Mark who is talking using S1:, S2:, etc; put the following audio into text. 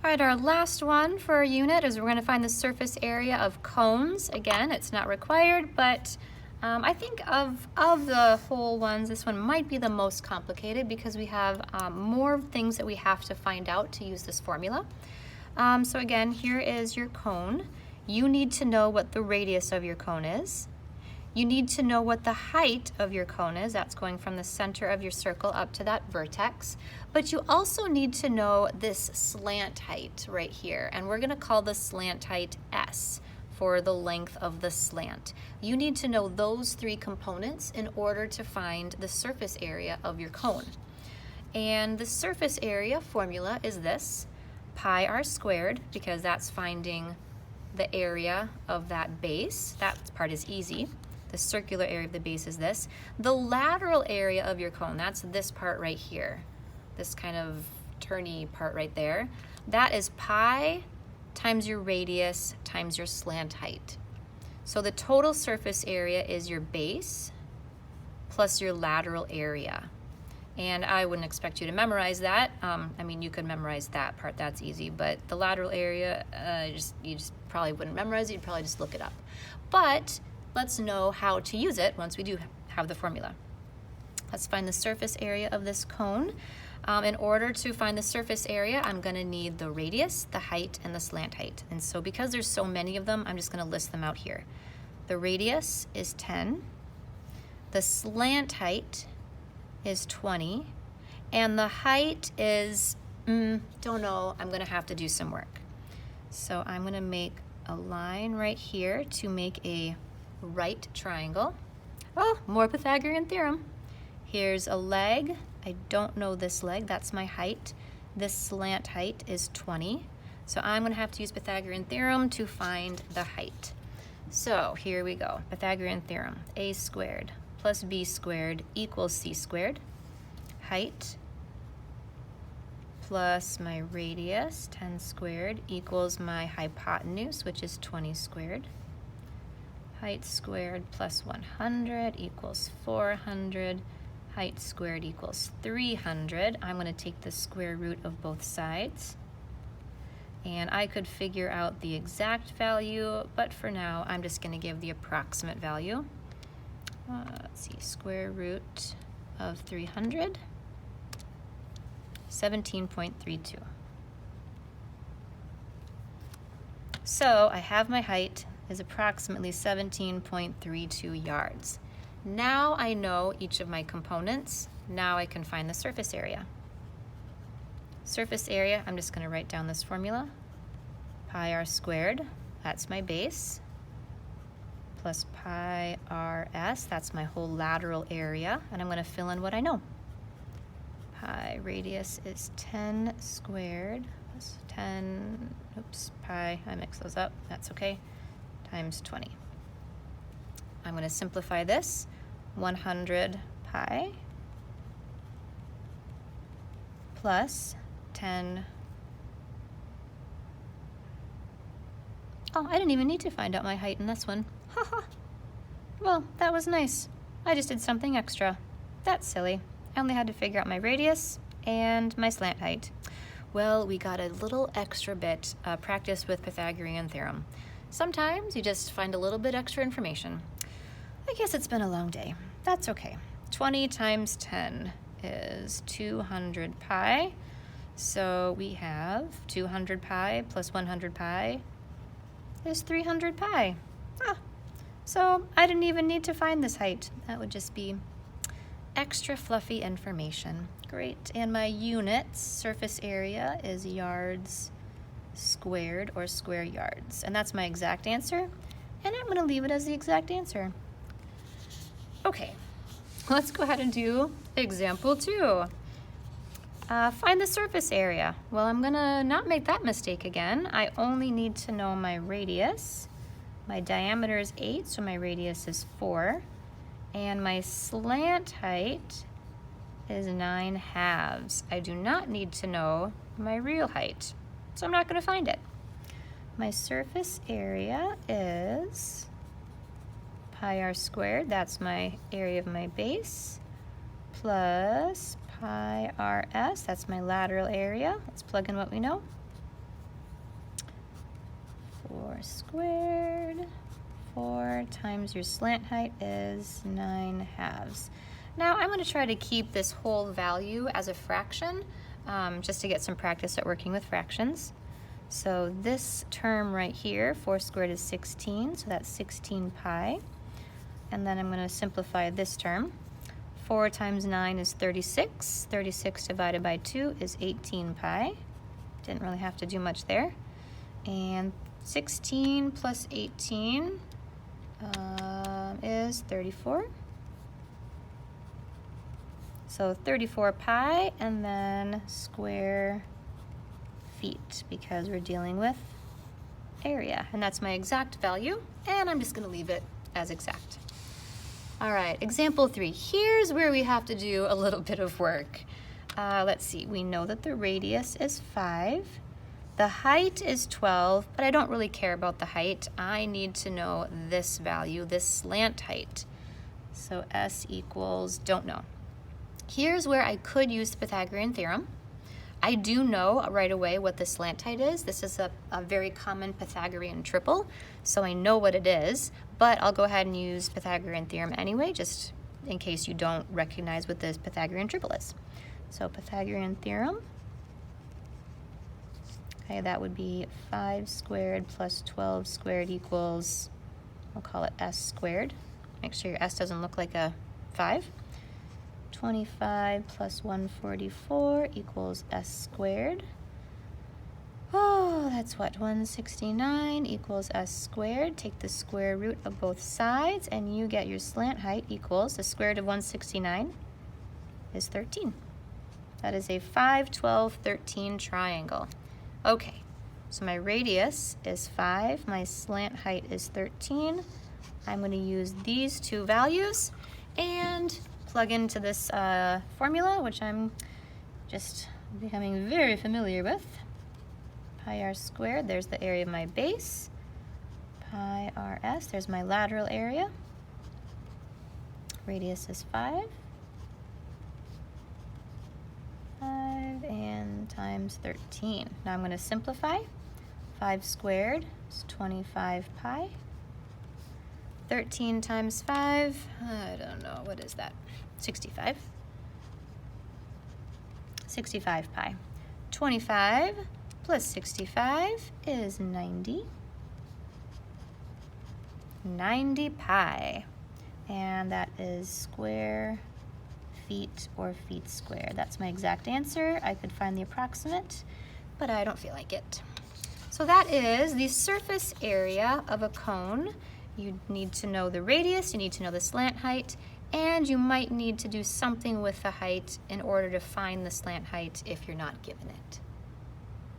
S1: All right, our last one for our unit is we're going to find the surface area of cones. Again, it's not required, but I think of the whole ones, this one might be the most complicated because we have more things that we have to find out to use this formula. So again, here is your cone. You need to know what the radius of your cone is. You need to know what the height of your cone is. That's going from the center of your circle up to that vertex. But you also need to know this slant height right here. And we're going to call the slant height S for the length of the slant. You need to know those three components in order to find the surface area of your cone. And the surface area formula is this, pi r squared, because that's finding the area of that base. That part is easy. The circular area of the base is this. The lateral area of your cone, that's this part right here. This kind of turny part right there. That is pi times your radius times your slant height. So the total surface area is your base plus your lateral area. And I wouldn't expect you to memorize that. I mean, you could memorize that part, that's easy, but the lateral area, you just probably wouldn't memorize it, you'd probably just look it up. But let's know how to use it once we do have the formula. Let's find the surface area of this cone. In order to find the surface area, I'm gonna need the radius, the height, and the slant height. And so because there's so many of them, I'm just gonna list them out here. The radius is 10. The slant height is 20. And the height is, don't know, I'm gonna have to do some work. So I'm gonna make a line right here to make a right triangle. Oh, more Pythagorean theorem. Here's a leg. I don't know this leg, that's my height. This slant height is 20. So I'm gonna have to use Pythagorean theorem to find the height. So here we go, Pythagorean theorem. A squared plus b squared equals c squared. Height plus my radius, 10 squared, equals my hypotenuse, which is 20 squared. Height squared plus 100 equals 400. Height squared equals 300. I'm going to take the square root of both sides. And I could figure out the exact value, but for now, I'm just going to give the approximate value. Let's see, square root of 300, 17.32. So I have my height is approximately 17.32 yards. Now I know each of my components. Now I can find the surface area. Surface area, I'm just going to write down this formula. Pi r squared, that's my base, plus pi rs, that's my whole lateral area, and I'm going to fill in what I know. Pi radius is 10 squared, plus 10, pi, I mix those up, that's okay, times 20. I'm going to simplify this. 100 pi plus 10. Oh, I didn't even need to find out my height in this one. Haha. Well, that was nice. I just did something extra. That's silly. I only had to figure out my radius and my slant height. Well, we got a little extra bit practice with Pythagorean theorem. Sometimes you just find a little bit extra information. I guess it's been a long day. That's okay. 20 times 10 is 200 pi. So we have 200 pi plus 100 pi is 300 pi. So I didn't even need to find this height. That would just be extra fluffy information. Great. And my units, surface area, is yards squared or square yards. And that's my exact answer. And I'm going to leave it as the exact answer. Okay, let's go ahead and do example 2. Find the surface area. Well, I'm gonna not make that mistake again. I only need to know my radius. My diameter is 8, so my radius is 4. And my slant height is 9/2. I do not need to know my real height, so I'm not gonna find it. My surface area is pi r squared, that's my area of my base, plus pi rs, that's my lateral area. Let's plug in what we know. 4 squared. 4 times your slant height is 9/2. Now I'm going to try to keep this whole value as a fraction, just to get some practice at working with fractions. So this term right here, 4 squared is 16, so that's 16 pi. And then I'm going to simplify this term. 4 times 9 is 36. 36 divided by 2 is 18 pi. Didn't really have to do much there. And 16 plus 18 is 34. So 34 pi, and then square feet, because we're dealing with area. And that's my exact value, and I'm just going to leave it as exact. All right, example 3. Here's where we have to do a little bit of work. Let's see, we know that the radius is 5. The height is 12, but I don't really care about the height. I need to know this value, this slant height. So S equals, don't know. Here's where I could use the Pythagorean theorem. I do know right away what the slant height is. This is a very common Pythagorean triple, so I know what it is, but I'll go ahead and use Pythagorean theorem anyway, just in case you don't recognize what this Pythagorean triple is. So Pythagorean theorem, okay, that would be 5 squared plus 12 squared equals, we'll call it S squared. Make sure your S doesn't look like a 5. 25 plus 144 equals S squared. Oh, that's what, 169 equals S squared. Take the square root of both sides, and you get your slant height equals, the square root of 169 is 13. That is a 5, 12, 13 triangle. Okay, so my radius is 5, my slant height is 13. I'm going to use these two values and plug into this formula, which I'm just becoming very familiar with. Pi r squared, there's the area of my base. Pi rs, there's my lateral area. Radius is 5. 5 and times 13. Now I'm going to simplify. 5 squared is 25 pi. 13 times 5, I don't know, what is that? 65. 65 pi. 25 plus 65 is 90. 90 pi. And that is square feet or feet squared. That's my exact answer. I could find the approximate, but I don't feel like it. So that is the surface area of a cone. You need to know the radius, you need to know the slant height, and you might need to do something with the height in order to find the slant height if you're not given it.